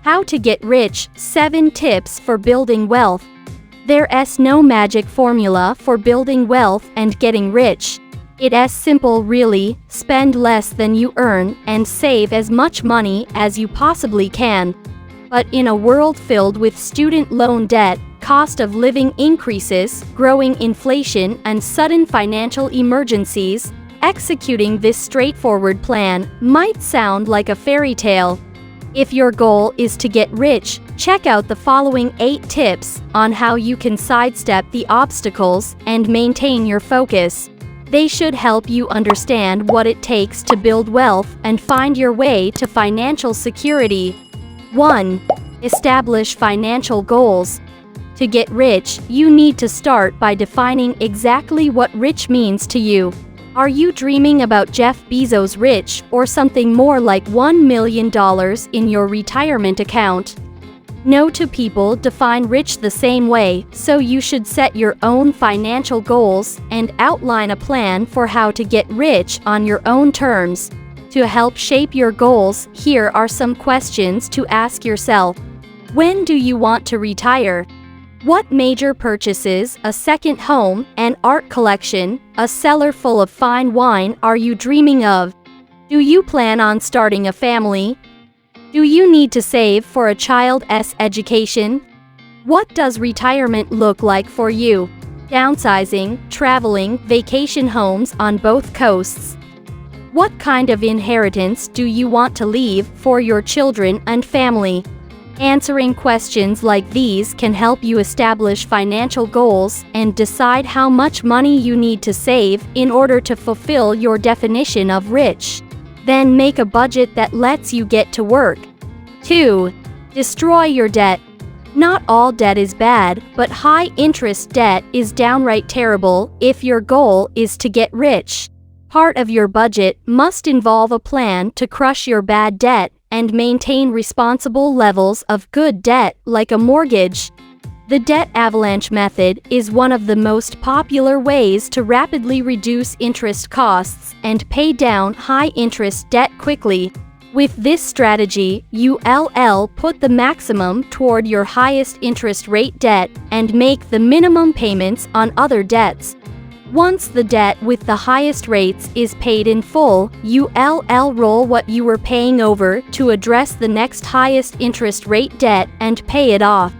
How to get rich, 7 tips for building wealth. There's no magic formula for building wealth and getting rich. It's simple really, spend less than you earn and save as much money as you possibly can. But in a world filled with student loan debt, cost of living increases, growing inflation and sudden financial emergencies, executing this straightforward plan might sound like a fairy tale. If your goal is to get rich, check out the following 8 tips on how you can sidestep the obstacles and maintain your focus. They should help you understand what it takes to build wealth and find your way to financial security. 1. Establish financial goals. To get rich, you need to start by defining exactly what rich means to you. Are you dreaming about Jeff Bezos rich or something more like $1 million in your retirement account? No two people define rich the same way, so you should set your own financial goals and outline a plan for how to get rich on your own terms. To help shape your goals, here are some questions to ask yourself. When do you want to retire? What major purchases, a second home, an art collection, a cellar full of fine wine are you dreaming of? Do you plan on starting a family? Do you need to save for a child's education? What does retirement look like for you? Downsizing, traveling, vacation homes on both coasts. What kind of inheritance do you want to leave for your children and family? Answering questions like these can help you establish financial goals and decide how much money you need to save in order to fulfill your definition of rich. Then make a budget that lets you get to work. 2. Destroy your debt. Not all debt is bad, but high-interest debt is downright terrible if your goal is to get rich. Part of your budget must involve a plan to crush your bad debt and maintain responsible levels of good debt like a mortgage. The debt avalanche method is one of the most popular ways to rapidly reduce interest costs and pay down high-interest debt quickly. With this strategy, you'll put the maximum toward your highest interest rate debt and make the minimum payments on other debts. Once the debt with the highest rates is paid in full, you'll roll what you were paying over to address the next highest interest rate debt and pay it off.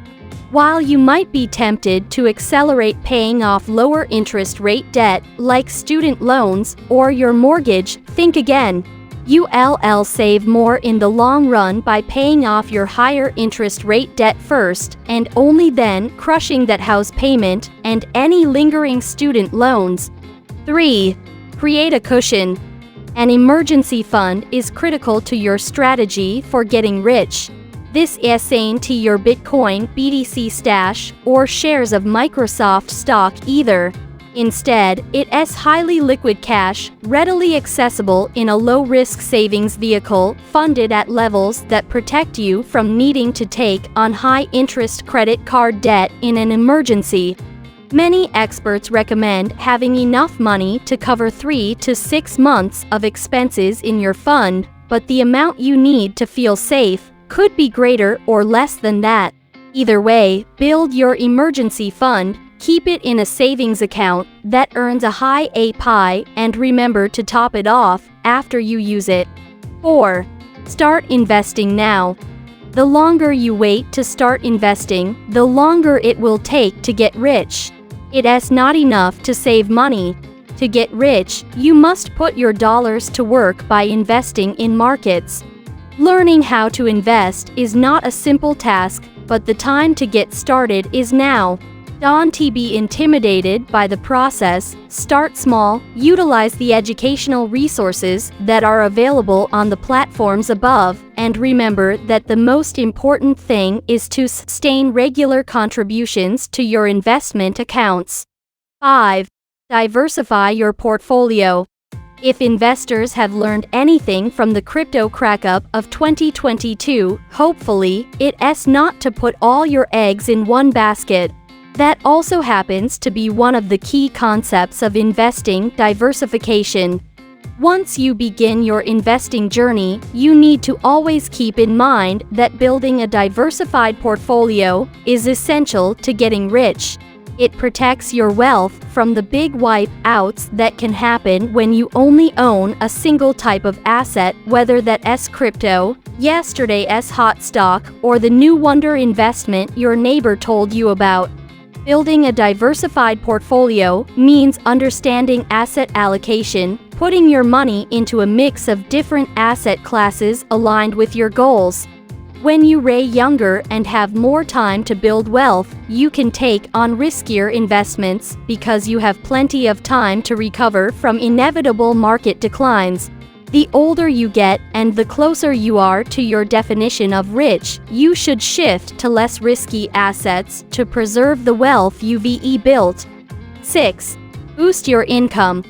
While you might be tempted to accelerate paying off lower interest rate debt like student loans or your mortgage, think again. You'll save more in the long run by paying off your higher interest rate debt first, and only then crushing that house payment and any lingering student loans. 3. Create a cushion. An emergency fund is critical to your strategy for getting rich. This isn't your Bitcoin BTC stash or shares of Microsoft stock either. Instead, it's highly liquid cash, readily accessible in a low-risk savings vehicle, funded at levels that protect you from needing to take on high-interest credit card debt in an emergency. Many experts recommend having enough money to cover 3 to 6 months of expenses in your fund, but the amount you need to feel safe could be greater or less than that. Either way, build your emergency fund. Keep it in a savings account that earns a high APY and remember to top it off after you use it. 4. Start investing now. The longer you wait to start investing, the longer it will take to get rich. It's not enough to save money. To get rich, you must put your dollars to work by investing in markets. Learning how to invest is not a simple task, but the time to get started is now. Don't be intimidated by the process. Start small, utilize the educational resources that are available on the platforms above, and remember that the most important thing is to sustain regular contributions to your investment accounts. 5. Diversify your portfolio. If investors have learned anything from the crypto crack-up of 2022, hopefully, it's not to put all your eggs in one basket. That also happens to be one of the key concepts of investing: diversification. Once you begin your investing journey, you need to always keep in mind that building a diversified portfolio is essential to getting rich. It protects your wealth from the big wipe-outs that can happen when you only own a single type of asset, whether that's crypto, yesterday's hot stock, or the new wonder investment your neighbor told you about. Building a diversified portfolio means understanding asset allocation, putting your money into a mix of different asset classes aligned with your goals. When you're younger and have more time to build wealth, you can take on riskier investments because you have plenty of time to recover from inevitable market declines. The older you get and the closer you are to your definition of rich, you should shift to less risky assets to preserve the wealth you've built. 6. Boost your income.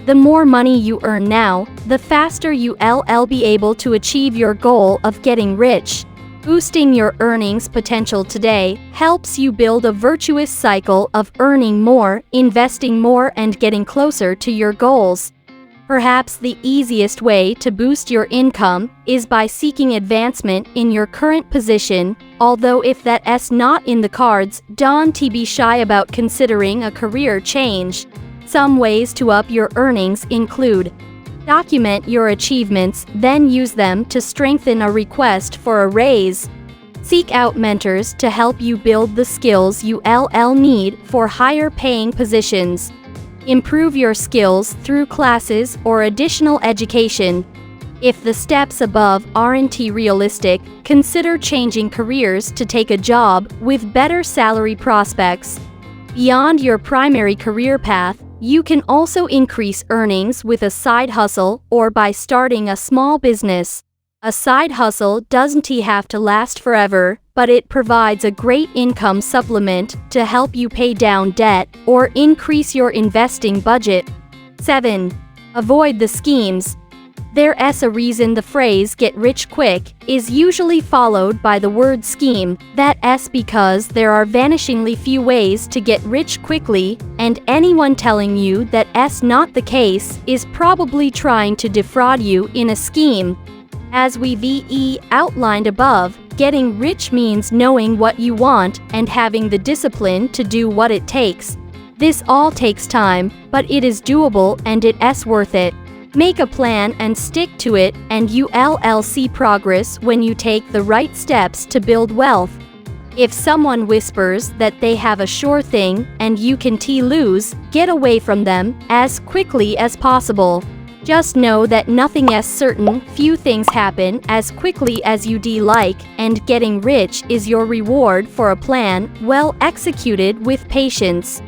The more money you earn now, the faster you'll be able to achieve your goal of getting rich. Boosting your earnings potential today helps you build a virtuous cycle of earning more, investing more, and getting closer to your goals. Perhaps the easiest way to boost your income is by seeking advancement in your current position, although if that's not in the cards, don't be shy about considering a career change. Some ways to up your earnings include: document your achievements, then use them to strengthen a request for a raise. Seek out mentors to help you build the skills you'll need for higher paying positions. Improve your skills through classes or additional education. If the steps above aren't realistic, consider changing careers to take a job with better salary prospects. Beyond your primary career path, you can also increase earnings with a side hustle or by starting a small business. A side hustle doesn't have to last forever, but it provides a great income supplement to help you pay down debt or increase your investing budget. 7. Avoid the schemes. There's a reason the phrase "get rich quick" is usually followed by the word scheme. That's because there are vanishingly few ways to get rich quickly, and anyone telling you that's not the case is probably trying to defraud you in a scheme. As we've outlined above, getting rich means knowing what you want and having the discipline to do what it takes. This all takes time, but it is doable and it's worth it. Make a plan and stick to it, and you'll see progress when you take the right steps to build wealth. If someone whispers that they have a sure thing and you can lose, get away from them as quickly as possible. Just know that nothing is certain, few things happen as quickly as you'd like, and getting rich is your reward for a plan well executed with patience.